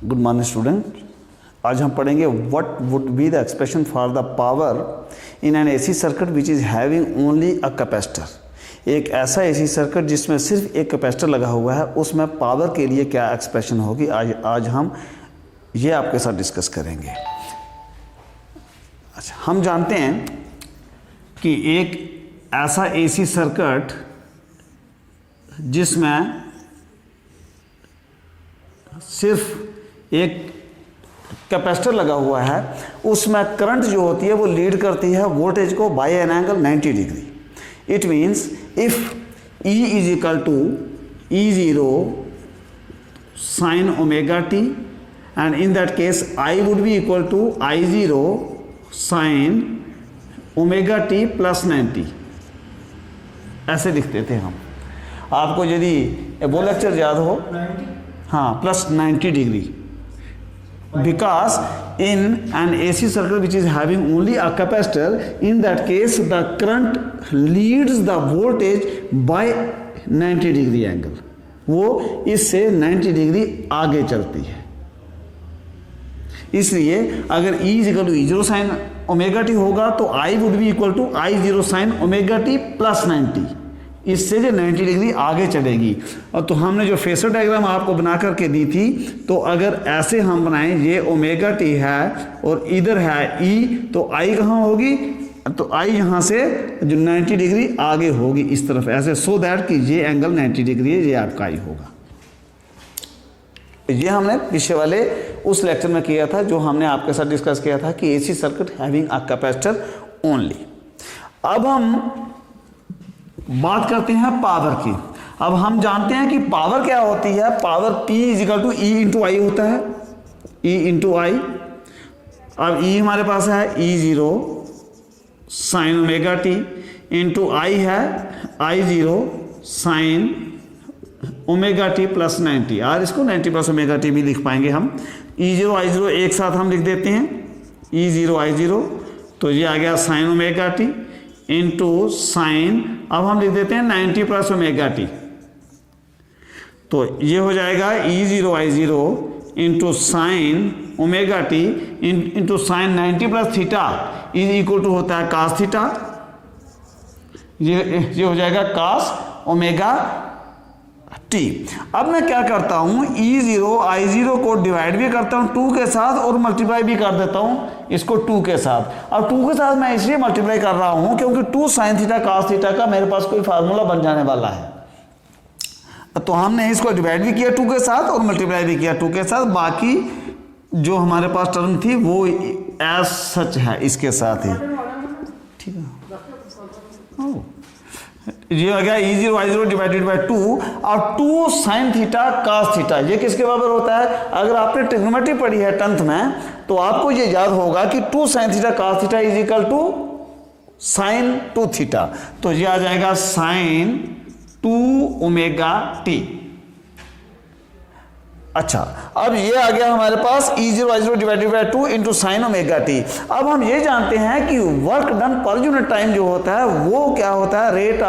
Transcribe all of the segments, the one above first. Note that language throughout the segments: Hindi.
Good morning student. आज हम पढ़ेंगे what would be the expression for the power in an AC circuit which is having only a capacitor. एक ऐसा एसी सर्किट जिसमें सिर्फ एक कैपेसिटर लगा हुआ है, उसमें पावर के लिए क्या एक्सप्रेशन होगी, आज हम ये आपके साथ डिस्कस करेंगे। अच्छा, हम जानते हैं कि एक ऐसा एसी सर्किट जिसमें सिर्फ एक कैपेसिटर लगा हुआ है, उसमें करंट जो होती है वो लीड करती है वोल्टेज को by an angle 90 degree. It means if E is equal to E0 sine omega t and in that case I would be equal to I0 sine omega t plus 90। ऐसे लिखते थे हम। आपको यदि वो लेक्चर याद हो, हाँ, plus 90 degree, because in an AC circuit which is having only a capacitor, in that case the current leads the voltage by 90 degree angle, वो इससे 90 डिग्री आगे चलती है। इसलिए अगर E equal to E0 sine omega t होगा तो I would be equal to I0 sine omega t plus 90, इससे जो 90 डिग्री आगे चलेगी। और तो हमने जो फेसर डायग्राम आपको बना करके दी थी, तो अगर ऐसे हम बनाएं, ये ओमेगा टी है और इधर है ई, तो आई कहाँ होगी, तो आई यहाँ से जो 90 डिग्री आगे होगी इस तरफ ऐसे, सो दैट कि ये एंगल 90 डिग्री है, ये आपका आई होगा। ये हमने पीछे वाले उस लेक्चर में किया था जो हमने आपके साथ डिस्कस किया था कि AC circuit having a capacitor only. अब हम बात करते हैं पावर की। अब हम जानते हैं कि पावर क्या होती है। Power P is equal to E into I होता है, E इंटू आई। अब E हमारे पास है E0 sine omega t into I है I0 sine omega t plus 90। यार इसको 90 प्लस ओमेगा टी भी लिख पाएंगे हम। E0 I0 एक साथ हम लिख देते हैं, E0 I0, तो ये आ गया sign omega t into sign, अब हम लिख देते हैं 90 प्लस ओमेगा टी, तो ये हो जाएगा E0 I0 into sine omega t into sine 90 plus theta is equal to होता है कास थीटा। ये हो जाएगा कास ओमेगा टी। अब मैं क्या करता हूँ, E0 I0 को डिवाइड भी करता हूँ 2 के साथ और मल्टीप्लाई भी कर देता हूँ इसको 2 के साथ। अब 2 के साथ मैं इसलिए मल्टीप्लाई कर रहा हूँ क्योंकि 2 साइन थीटा कास थीटा का मेरे पास कोई फार्मूला बन जाने वाला है। तो हमने इसको डिवाइड भी किया 2 के साथ और मल्टीप्लाई भी किया 2 के साथ। बाकी जो हमारे पास टर्म थी वो एज सच है इसके साथ ही, ठीक है। ये आ गया E0 I0 डिवाइडेड बाय 2 और 2 साइन थीटा कास थीटा, ये किसके बराबर होता है। अगर आपने ट्रिग्नोमेट्री पढ़ी है 10th में तो आपको ये याद होगा कि 2 sine theta cos theta is equal to sine 2 theta, तो ये आ जाएगा साइन 2 ओमेगा टी। अच्छा, अब ये आ गया हमारे पास E0 I0 divided by 2 into sine omega t. अब हम ये जानते हैं कि work done per unit time जो होता है वो क्या होता है, rate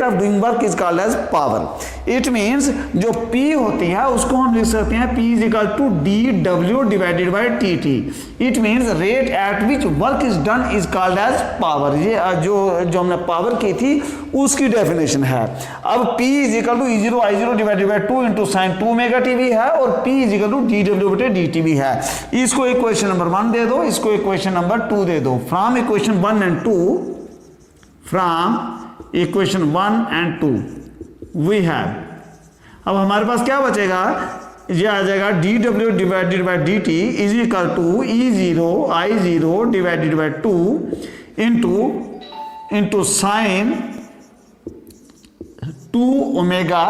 of doing work is called as power. It means जो P होती है उसको हम लिख सकते हैं P is equal to dW divided by dt। It means rate at which work is done is called as power. ये जो हमने पावर की थी उसकी डेफिनेशन है। अब P is equal to E0 I0 divided by 2 into sine 2 omega t भी है और P is equal to dW बटे dt भी है। इसको इक्वेशन नंबर 1 दे दो, इसको इक्वेशन नंबर 2 दे दो। From equation 1 and 2, from equation 1 and 2 we have, अब हमारे पास क्या बचेगा, ये आ जाएगा dW divided by dt is equal to E0 I0 divided by 2 into sine 2 omega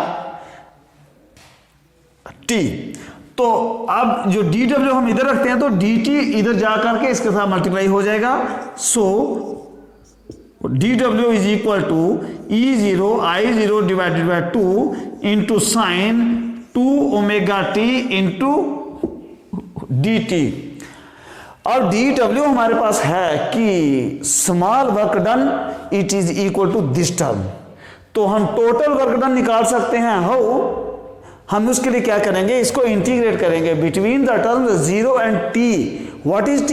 t. तो अब जो dW हम इधर रखते हैं तो dt इधर जा करके इसके साथ मल्टीप्लाई हो जाएगा। So dW is equal to E0 I0 divided by 2 into sine 2 omega t into dt। और dW हमारे पास है कि small work done it is equal to this term, तो हम टोटल वर्क डन निकाल सकते हैं। हाउ, हम उसके लिए क्या करेंगे, इसको इंटीग्रेट करेंगे between the terms 0 and t। What is t?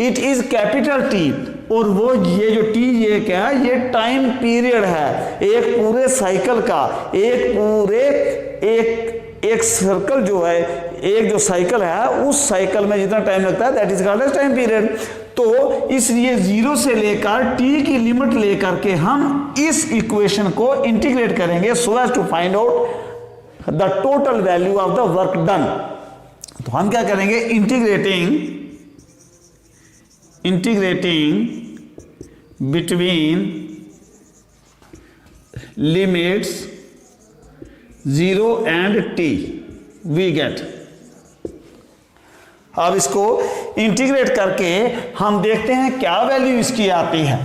It is capital T। और वो ये जो t ये क्या है, ये टाइम पीरियड है एक पूरे साइकिल का, एक सर्कल जो है, एक जो साइकिल है उस साइकिल में जितना टाइम लगता है that is called as time period. तो इसलिए 0 से लेकर t की लिमिट लेकर के हम इस इक्वेशन को इंटीग्रेट करेंगे so as to find out the total value of the work done. तो हम क्या करेंगे, integrating between limits 0 and t we get. अब इसको इंटीग्रेट करके हम देखते हैं क्या वैल्यू इसकी आती है।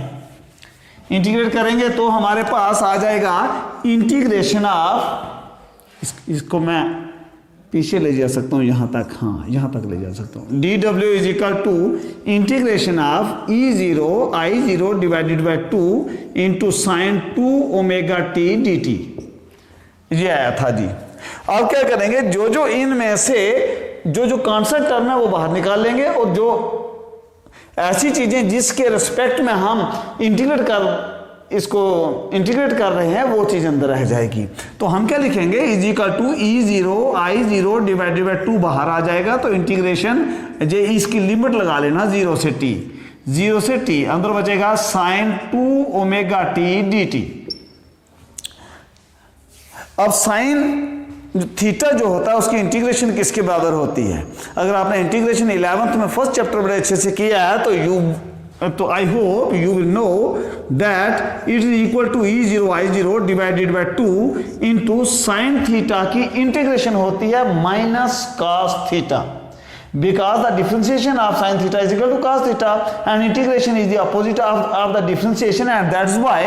इंटीग्रेट करेंगे तो हमारे पास आ जाएगा इंटीग्रेशन ऑफ, इसको मैं पीछे ले जा सकता हूं यहां तक, हाँ यहां तक ले जा सकता हूं। dw is equal to integration of e0 I0 divided by 2 into sine 2 omega t dt। ये आया था जी। अब क्या करेंगे, जो इनमें से जो कांस्टेंट टर्म है वो बाहर निकाल लेंगे और जो ऐसी चीजें जिसके रिस्पेक्ट में हम इसको इंटीग्रेट कर रहे हैं वो चीज अंदर रह जाएगी। तो हम क्या लिखेंगे, is equal to E0 I0 divided by 2 बाहर आ जाएगा। तो इंटीग्रेशन जे इसकी लिमिट लगा लेना 0 से t, अंदर बचेगा साइन 2 ओमेगा t dt। अब साइन थीटा जो होता है उसकी इंटीग्रेशन किसके बराबर होती है? अगर आपने इंटीग्रेशन 11th में फर्स्ट चैप्टर बड़े अच्छे से किया है तो I hope you will know that it is equal to E0 I0 divided by 2 into sine theta की इंटीग्रेशन होती है minus cos theta, because the differentiation of sin theta is equal to cos theta and integration is the opposite of the differentiation, and that's why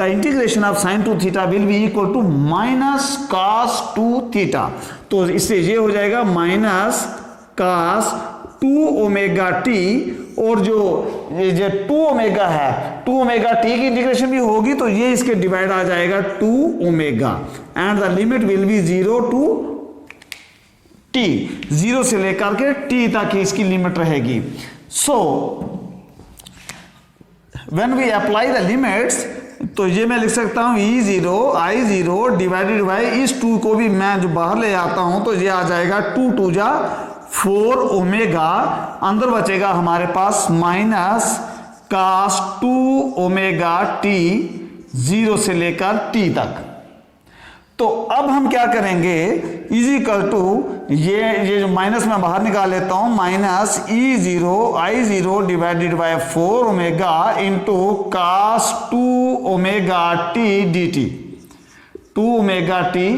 the integration of sin 2 theta will be equal to minus cos 2 theta। तो इससे ये हो जाएगा माइनस cos 2 ओमेगा t, और जो ये 2 ओमेगा है 2 ओमेगा t की इंटीग्रेशन भी होगी तो ये इसके डिवाइड आ जाएगा 2 omega and the limit will be 0 to t, 0 से लेकर के t तक इसकी लिमिट रहेगी। So when we apply the limits, तो ये मैं लिख सकता हूं E0 I0 डिवाइडेड बाय इस 2 को भी मैं जो बाहर ले आता हूं तो ये आ जाएगा 2 2 जा 4 ओमेगा, अंदर बचेगा हमारे पास माइनस cos 2 ओमेगा t 0 से लेकर t तक। तो अब हम क्या करेंगे, इज इक्वल टू ये जो माइनस मैं बाहर निकाल लेता हूं, minus E0 I0 divided bye 4 omega into cos 2 omega t dt, 2 omega t,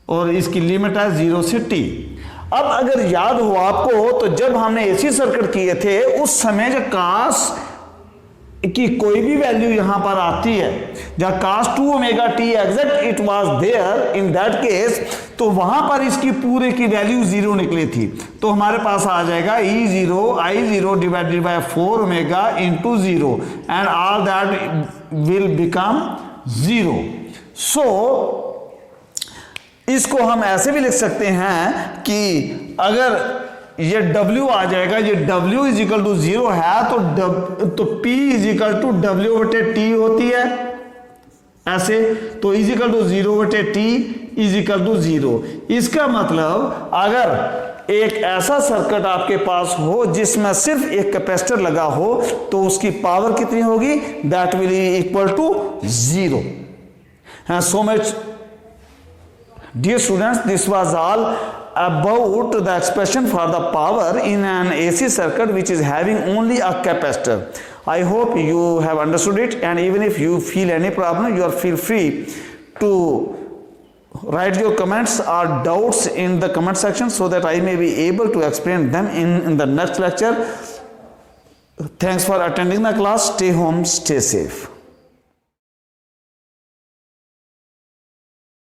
और इसकी लिमिट है 0 से t। अब अगर याद हो आपको तो जब हमने एसी सर्किट किए थे उस समय जो cos कि कोई भी वैल्यू यहां पर आती है, जब cos 2 omega t exact it was there in that case, तो वहां पर इसकी पूरे की वैल्यू 0 निकली थी। तो हमारे पास आ जाएगा E0 I0 divided bye 4 omega into 0 and all that will become 0। सो इसको हम ऐसे भी लिख सकते हैं कि अगर ये W आ जाएगा, ये W इज इक्वल टू 0 है तो P is equal to W बटे T होती है ऐसे, तो इज इक्वल टू 0 बटे T इज इक्वल टू 0। इसका मतलब अगर एक ऐसा सर्किट आपके पास हो जिसमें सिर्फ एक कैपेसिटर लगा हो तो उसकी पावर कितनी होगी, that will be equal to 0। So much dear students, this was all about the expression for the power in an AC circuit which is having only a capacitor. I hope you have understood it, and even if you feel any problem, you are feel free to write your comments or doubts in the comment section so that I may be able to explain them in the next lecture. Thanks for attending the class. Stay home, stay safe.